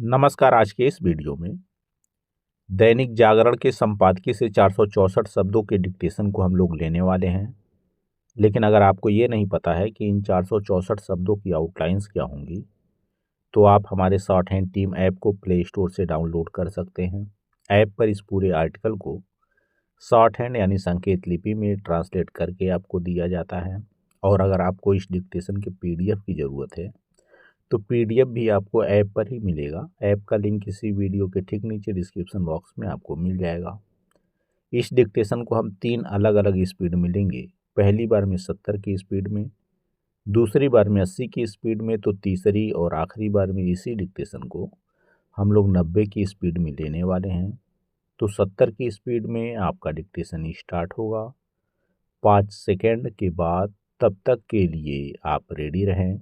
नमस्कार। आज के इस वीडियो में दैनिक जागरण के संपादकीय से 464 शब्दों के डिक्टेशन को हम लोग लेने वाले हैं। लेकिन अगर आपको ये नहीं पता है कि इन 464 शब्दों की आउटलाइंस क्या होंगी, तो आप हमारे शॉर्ट हैंड टीम ऐप को प्ले स्टोर से डाउनलोड कर सकते हैं। ऐप पर इस पूरे आर्टिकल को शॉर्ट हैंड यानी संकेत लिपि में ट्रांसलेट करके आपको दिया जाता है। और अगर आपको इस डिक्टेशन के PDF की ज़रूरत है तो PDF भी आपको ऐप पर ही मिलेगा। ऐप का लिंक इसी वीडियो के ठीक नीचे डिस्क्रिप्शन बॉक्स में आपको मिल जाएगा। इस डिक्टेशन को हम 3 अलग अलग स्पीड में लेंगे। पहली बार में 70 की स्पीड में, दूसरी बार में 80 की स्पीड में, तो तीसरी और आखिरी बार में इसी डिक्टेशन को हम लोग 90 की स्पीड में लेने वाले हैं। तो 70 की स्पीड में आपका डिक्टेशन स्टार्ट होगा 5 सेकेंड के बाद। तब तक के लिए आप रेडी रहें।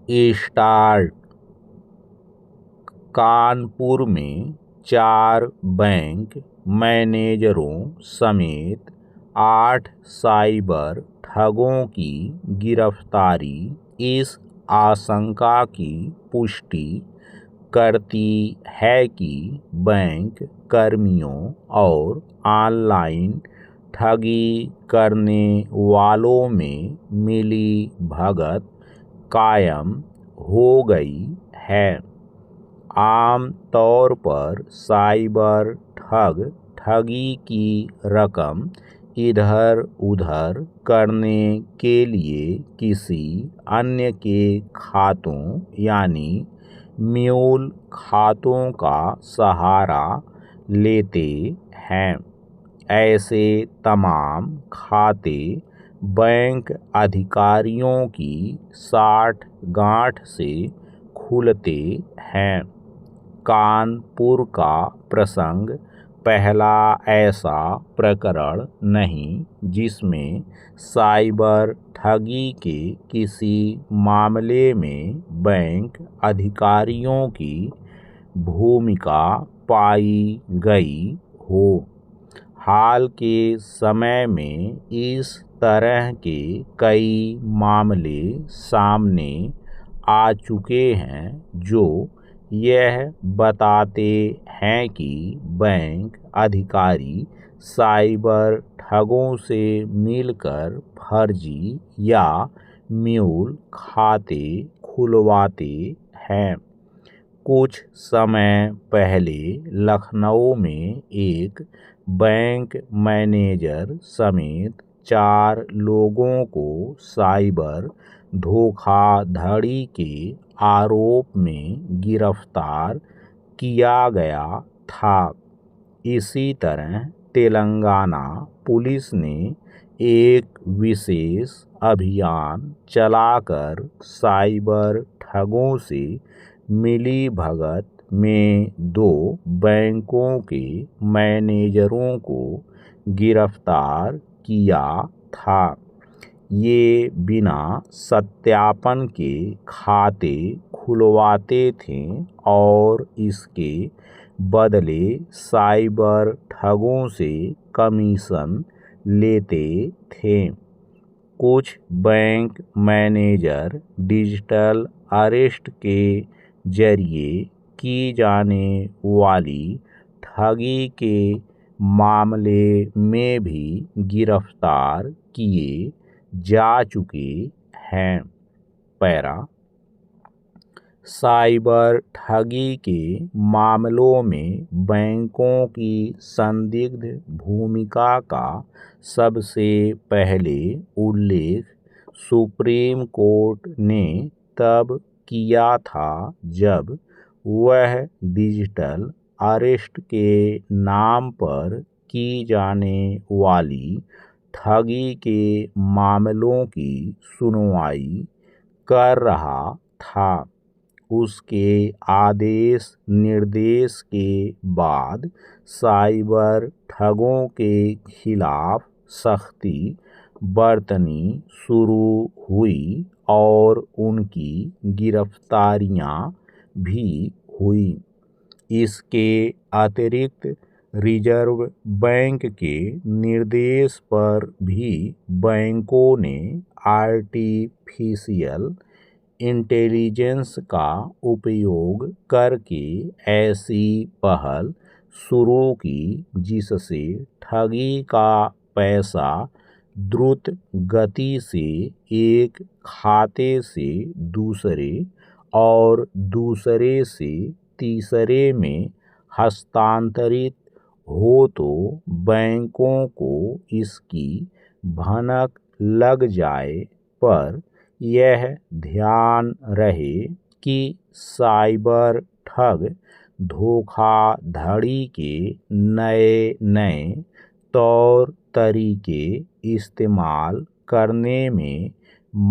स्टार्ट। कानपुर में 4 बैंक मैनेजरों समेत 8 साइबर ठगों की गिरफ्तारी इस आशंका की पुष्टि करती है कि बैंक कर्मियों और ऑनलाइन ठगी करने वालों में मिली भगत कायम हो गई है। आम तौर पर साइबर ठग ठगी की रकम इधर उधर करने के लिए किसी अन्य के खातों यानी म्यूल खातों का सहारा लेते हैं। ऐसे तमाम खाते बैंक अधिकारियों की साठगांठ से खुलते हैं। कानपुर का प्रसंग पहला ऐसा प्रकरण नहीं जिसमें साइबर ठगी के किसी मामले में बैंक अधिकारियों की भूमिका पाई गई हो। हाल के समय में इस तरह के कई मामले सामने आ चुके हैं जो यह बताते हैं कि बैंक अधिकारी साइबर ठगों से मिलकर फर्जी या म्यूल खाते खुलवाते हैं। कुछ समय पहले लखनऊ में एक बैंक मैनेजर समेत 4 लोगों को साइबर धोखाधड़ी के आरोप में गिरफ्तार किया गया था। इसी तरह तेलंगाना पुलिस ने एक विशेष अभियान चलाकर साइबर ठगों से मिली भगत में 2 बैंकों के मैनेजरों को गिरफ्तार किया था। ये बिना सत्यापन के खाते खुलवाते थे और इसके बदले साइबर ठगों से कमीशन लेते थे। कुछ बैंक मैनेजर डिजिटल अरेस्ट के जरिए की जाने वाली ठगी के मामले में भी गिरफ्तार किए जा चुके हैं। पैरा साइबर ठगी के मामलों में बैंकों की संदिग्ध भूमिका का सबसे पहले उल्लेख सुप्रीम कोर्ट ने तब किया था जब वह डिजिटल अरेस्ट के नाम पर की जाने वाली ठगी के मामलों की सुनवाई कर रहा था। उसके आदेश निर्देश के बाद साइबर ठगों के खिलाफ सख्ती बरतनी शुरू हुई और उनकी गिरफ्तारियां भी हुई। इसके अतिरिक्त रिजर्व बैंक के निर्देश पर भी बैंकों ने आर्टिफिशियल इंटेलिजेंस का उपयोग करके ऐसी पहल शुरू की जिससे ठगी का पैसा द्रुत गति से एक खाते से दूसरे और दूसरे से तीसरे में हस्तांतरित हो तो बैंकों को इसकी भनक लग जाए, पर यह ध्यान रहे कि साइबर ठग धोखाधड़ी के नए नए तौर तरीके इस्तेमाल करने में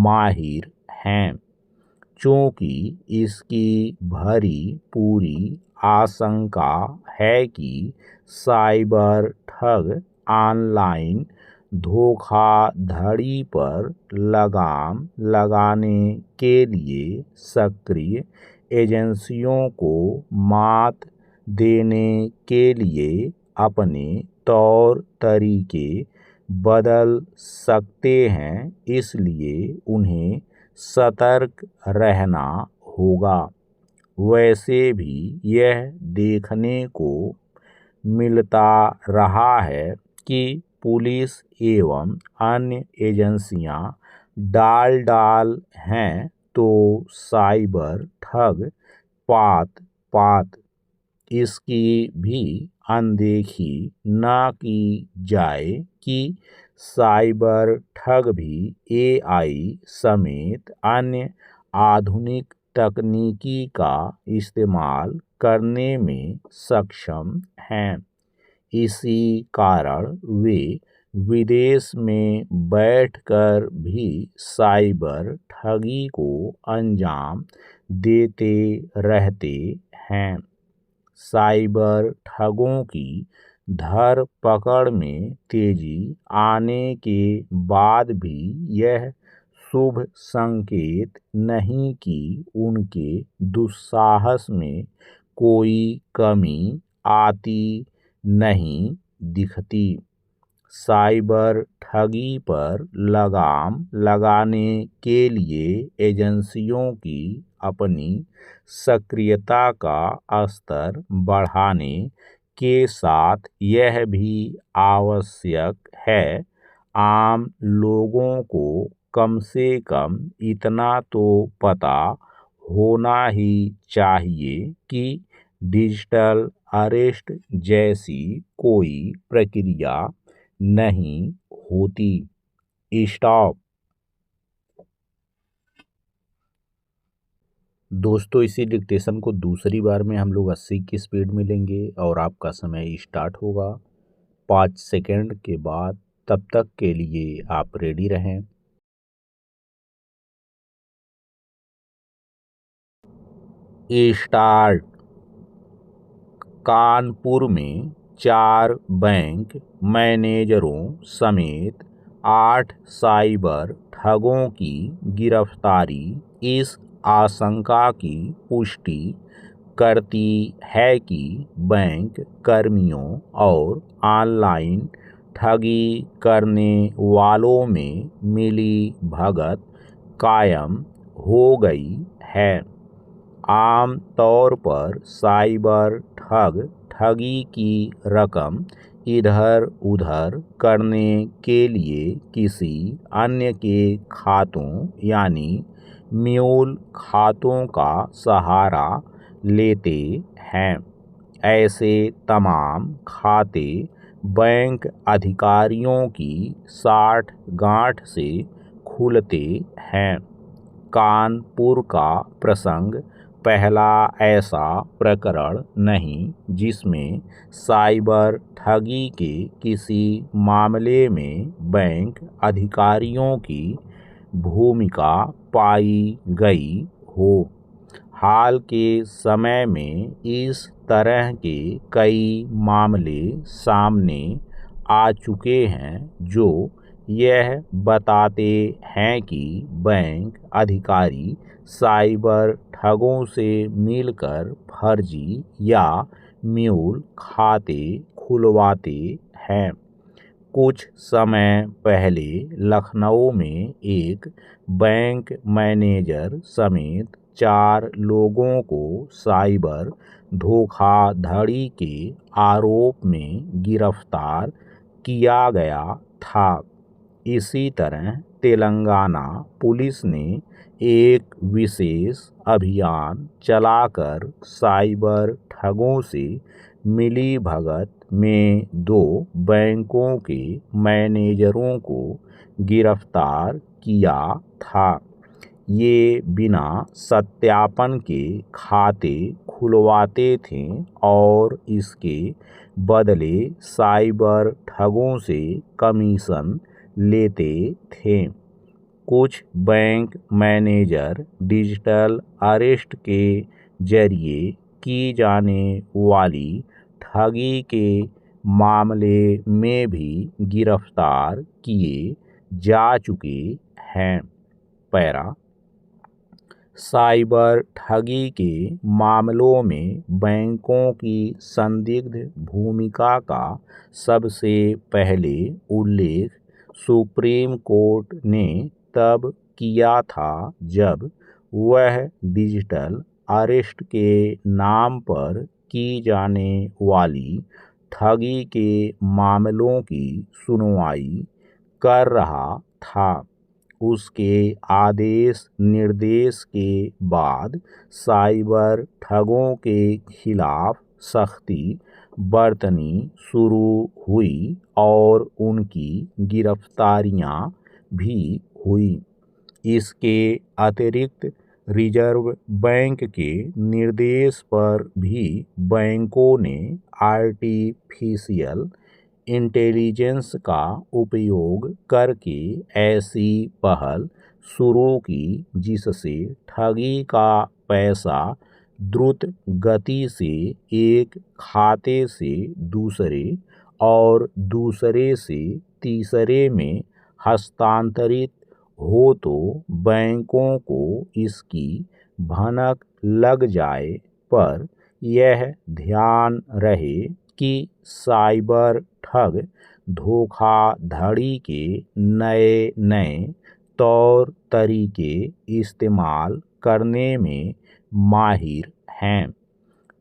माहिर हैं, चूँकि इसकी भरी पूरी आशंका है कि साइबर ठग ऑनलाइन धोखाधड़ी पर लगाम लगाने के लिए सक्रिय एजेंसियों को मात देने के लिए अपने तौर तरीके बदल सकते हैं, इसलिए उन्हें सतर्क रहना होगा। वैसे भी यह देखने को मिलता रहा है कि पुलिस एवं अन्य एजेंसियां डाल हैं तो साइबर ठग पात पात इसकी भी अनदेखी न की जाए कि साइबर ठग भी एआई समेत अन्य आधुनिक तकनीकी का इस्तेमाल करने में सक्षम हैं। इसी कारण वे विदेश में बैठकर भी साइबर ठगी को अंजाम देते रहते हैं। साइबर ठगों की धरपकड़ में तेजी आने के बाद भी यह शुभ संकेत नहीं कि उनके दुस्साहस में कोई कमी आती नहीं दिखती। साइबर ठगी पर लगाम लगाने के लिए एजेंसियों की अपनी सक्रियता का स्तर बढ़ाने के साथ यह भी आवश्यक है आम लोगों को कम से कम इतना तो पता होना ही चाहिए कि डिजिटल अरेस्ट जैसी कोई प्रक्रिया नहीं होती। स्टॉप। दोस्तों, इसी डिक्टेशन को दूसरी बार में हम लोग 80 की स्पीड में लेंगे और आपका समय स्टार्ट होगा 5 सेकंड के बाद। तब तक के लिए आप रेडी रहें। स्टार्ट। कानपुर में 4 बैंक मैनेजरों समेत 8 साइबर ठगों की गिरफ्तारी इस आशंका की पुष्टि करती है कि बैंक कर्मियों और ऑनलाइन ठगी करने वालों में मिली भगत कायम हो गई है। आम तौर पर साइबर ठग ठगी की रकम इधर उधर करने के लिए किसी अन्य के खातों यानी म्यूल खातों का सहारा लेते हैं। ऐसे तमाम खाते बैंक अधिकारियों की साठगांठ से खुलते हैं। कानपुर का प्रसंग पहला ऐसा प्रकरण नहीं जिसमें साइबर ठगी के किसी मामले में बैंक अधिकारियों की भूमिका पाई गई हो। हाल के समय में इस तरह के कई मामले सामने आ चुके हैं जो यह बताते हैं कि बैंक अधिकारी साइबर ठगों से मिलकर फर्जी या म्यूल खाते खुलवाते हैं। कुछ समय पहले लखनऊ में एक बैंक मैनेजर समेत 4 लोगों को साइबर धोखाधड़ी के आरोप में गिरफ्तार किया गया था। इसी तरह तेलंगाना पुलिस ने एक विशेष अभियान चलाकर साइबर ठगों से मिलीभगत में 2 बैंकों के मैनेजरों को गिरफ्तार किया था। ये बिना सत्यापन के खाते खुलवाते थे और इसके बदले साइबर ठगों से कमीशन लेते थे। कुछ बैंक मैनेजर डिजिटल अरेस्ट के जरिए की जाने वाली ठगी के मामले में भी गिरफ्तार किए जा चुके हैं। पैरा साइबर ठगी के मामलों में बैंकों की संदिग्ध भूमिका का सबसे पहले उल्लेख सुप्रीम कोर्ट ने तब किया था जब वह डिजिटल अरेस्ट के नाम पर की जाने वाली ठगी के मामलों की सुनवाई कर रहा था। उसके आदेश निर्देश के बाद साइबर ठगों के खिलाफ सख्ती बरतनी शुरू हुई और उनकी गिरफ्तारियां भी हुई। इसके अतिरिक्त रिजर्व बैंक के निर्देश पर भी बैंकों ने आर्टिफिशियल इंटेलिजेंस का उपयोग करके ऐसी पहल शुरू की जिससे ठगी का पैसा द्रुत गति से एक खाते से दूसरे और दूसरे से तीसरे में हस्तांतरित हो तो बैंकों को इसकी भनक लग जाए, पर यह ध्यान रहे कि साइबर ठग धोखाधड़ी के नए नए तौर तरीके इस्तेमाल करने में माहिर हैं।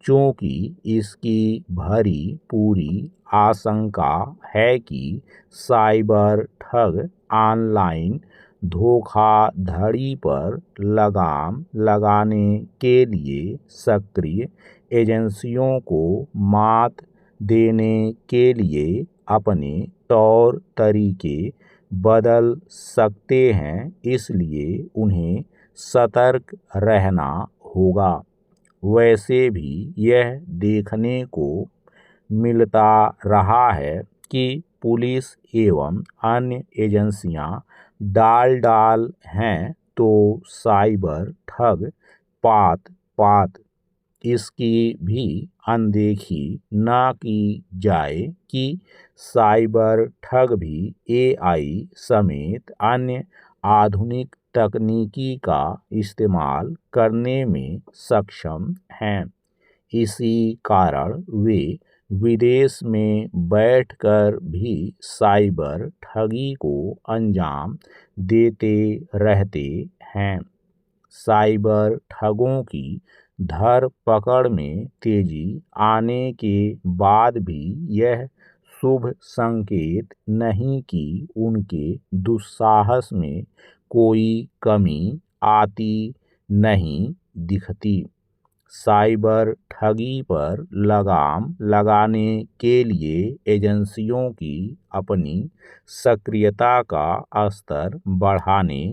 चूँकि इसकी भरी पूरी आशंका है कि साइबर ठग ऑनलाइन धोखाधड़ी पर लगाम लगाने के लिए सक्रिय एजेंसियों को मात देने के लिए अपने तौर तरीके बदल सकते हैं, इसलिए उन्हें सतर्क रहना होगा। वैसे भी यह देखने को मिलता रहा है कि पुलिस एवं अन्य एजेंसियां डाल हैं तो साइबर ठग पात इसकी भी अनदेखी न की जाए कि साइबर ठग भी AI समेत अन्य आधुनिक तकनीकी का इस्तेमाल करने में सक्षम हैं। इसी कारण वे विदेश में बैठकर भी साइबर ठगी को अंजाम देते रहते हैं। साइबर ठगों की धरपकड़ में तेजी आने के बाद भी यह शुभ संकेत नहीं कि उनके दुस्साहस में कोई कमी आती नहीं दिखती। साइबर ठगी पर लगाम लगाने के लिए एजेंसियों की अपनी सक्रियता का स्तर बढ़ाने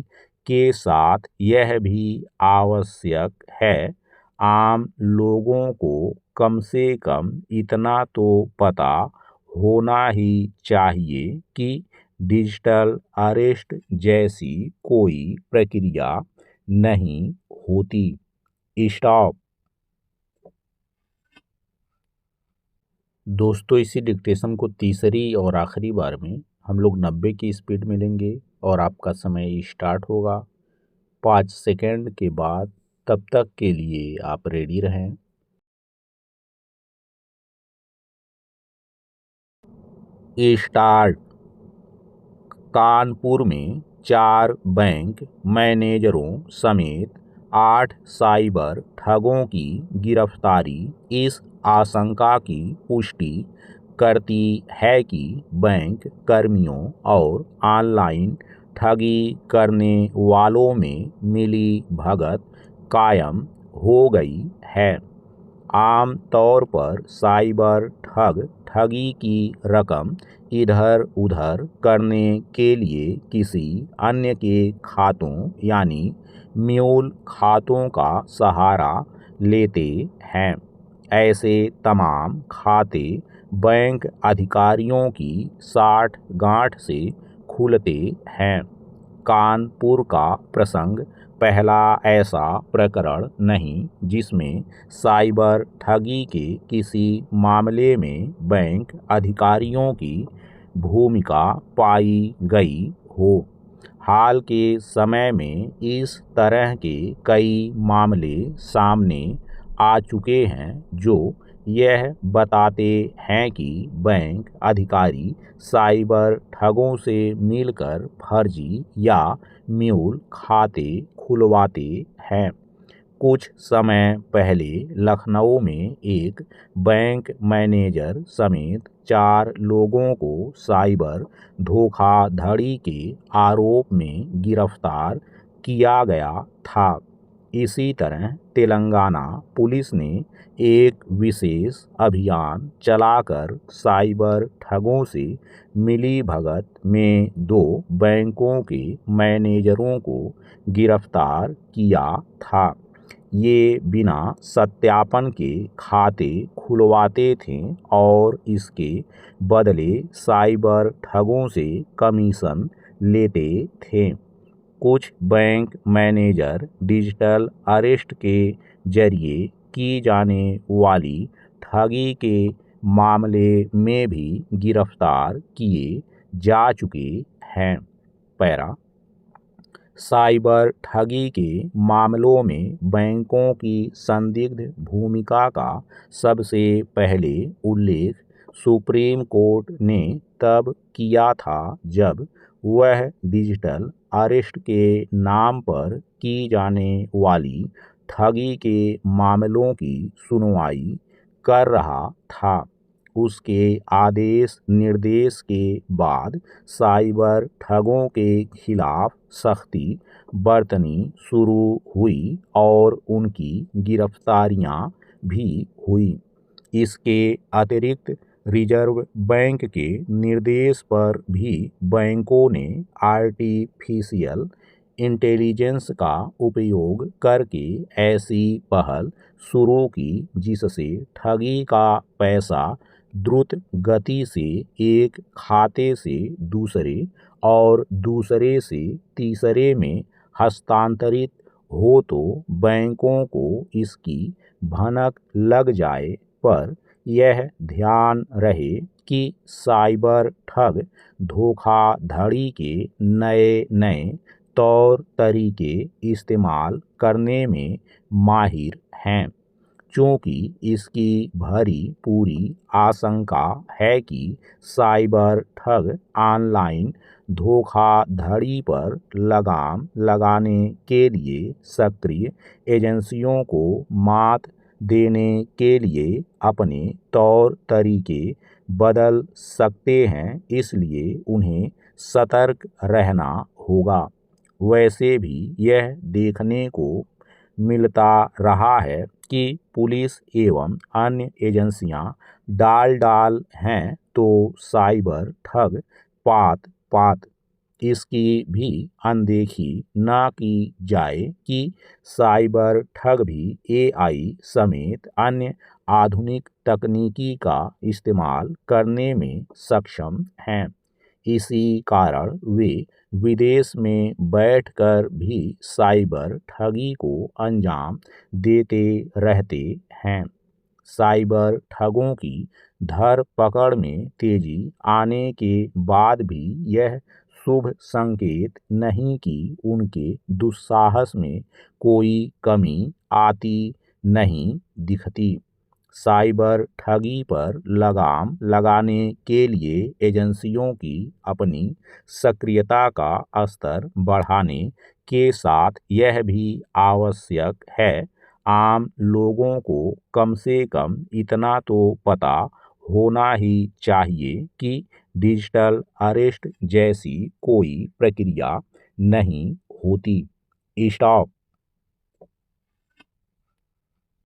के साथ यह भी आवश्यक है आम लोगों को कम से कम इतना तो पता होना ही चाहिए कि डिजिटल अरेस्ट जैसी कोई प्रक्रिया नहीं होती। स्टॉप। दोस्तों, इसी डिक्टेशन को तीसरी और आखिरी बार में हम लोग 90 की स्पीड में लेंगे और आपका समय स्टार्ट होगा 5 सेकंड के बाद। तब तक के लिए आप रेडी रहें। स्टार्ट। कानपुर में 4 बैंक मैनेजरों समेत 8 साइबर ठगों की गिरफ्तारी इस आशंका की पुष्टि करती है कि बैंक कर्मियों और ऑनलाइन ठगी करने वालों में मिली भगत कायम हो गई है। आम तौर पर साइबर ठग ठगी की रकम इधर उधर करने के लिए किसी अन्य के खातों यानी म्यूल खातों का सहारा लेते हैं। ऐसे तमाम खाते बैंक अधिकारियों की साठगांठ से खुलते हैं। कानपुर का प्रसंग पहला ऐसा प्रकरण नहीं जिसमें साइबर ठगी के किसी मामले में बैंक अधिकारियों की भूमिका पाई गई हो। हाल के समय में इस तरह के कई मामले सामने आ चुके हैं जो यह बताते हैं कि बैंक अधिकारी साइबर ठगों से मिलकर फर्जी या म्यूल खाते खुलवाते हैं। कुछ समय पहले लखनऊ में एक बैंक मैनेजर समेत 4 लोगों को साइबर धोखाधड़ी के आरोप में गिरफ्तार किया गया था। इसी तरह तेलंगाना पुलिस ने एक विशेष अभियान चलाकर साइबर ठगों से मिली भगत में 2 बैंकों के मैनेजरों को गिरफ्तार किया था। ये बिना सत्यापन के खाते खुलवाते थे और इसके बदले साइबर ठगों से कमीशन लेते थे। कुछ बैंक मैनेजर डिजिटल अरेस्ट के जरिए की जाने वाली ठगी के मामले में भी गिरफ्तार किए जा चुके हैं। पैरा साइबर ठगी के मामलों में बैंकों की संदिग्ध भूमिका का सबसे पहले उल्लेख सुप्रीम कोर्ट ने तब किया था जब वह डिजिटल अरेस्ट के नाम पर की जाने वाली ठगी के मामलों की सुनवाई कर रहा था। उसके आदेश निर्देश के बाद साइबर ठगों के खिलाफ सख्ती बरतनी शुरू हुई और उनकी गिरफ्तारियां भी हुई। इसके अतिरिक्त रिजर्व बैंक के निर्देश पर भी बैंकों ने आर्टिफिशियल इंटेलिजेंस का उपयोग करके ऐसी पहल शुरू की जिससे ठगी का पैसा द्रुत गति से एक खाते से दूसरे और दूसरे से तीसरे में हस्तांतरित हो तो बैंकों को इसकी भनक लग जाए पर यह ध्यान रहे कि साइबर ठग धोखाधड़ी के नए नए तौर तरीके इस्तेमाल करने में माहिर हैं। चूँकि इसकी भरी पूरी आशंका है कि साइबर ठग ऑनलाइन धोखाधड़ी पर लगाम लगाने के लिए सक्रिय एजेंसियों को मात देने के लिए अपने तौर तरीके बदल सकते हैं, इसलिए उन्हें सतर्क रहना होगा। वैसे भी यह देखने को मिलता रहा है कि पुलिस एवं अन्य एजेंसियां डाल हैं तो साइबर ठग पात पात इसकी भी अनदेखी न की जाए कि साइबर ठग भी एआई समेत अन्य आधुनिक तकनीकी का इस्तेमाल करने में सक्षम हैं। इसी कारण वे विदेश में बैठकर भी साइबर ठगी को अंजाम देते रहते हैं। साइबर ठगों की धरपकड़ में तेजी आने के बाद भी यह शुभ संकेत नहीं कि उनके दुस्साहस में कोई कमी आती नहीं दिखती। साइबर ठगी पर लगाम लगाने के लिए एजेंसियों की अपनी सक्रियता का स्तर बढ़ाने के साथ यह भी आवश्यक है आम लोगों को कम से कम इतना तो पता होना ही चाहिए कि डिजिटल अरेस्ट जैसी कोई प्रक्रिया नहीं होती। स्टॉप।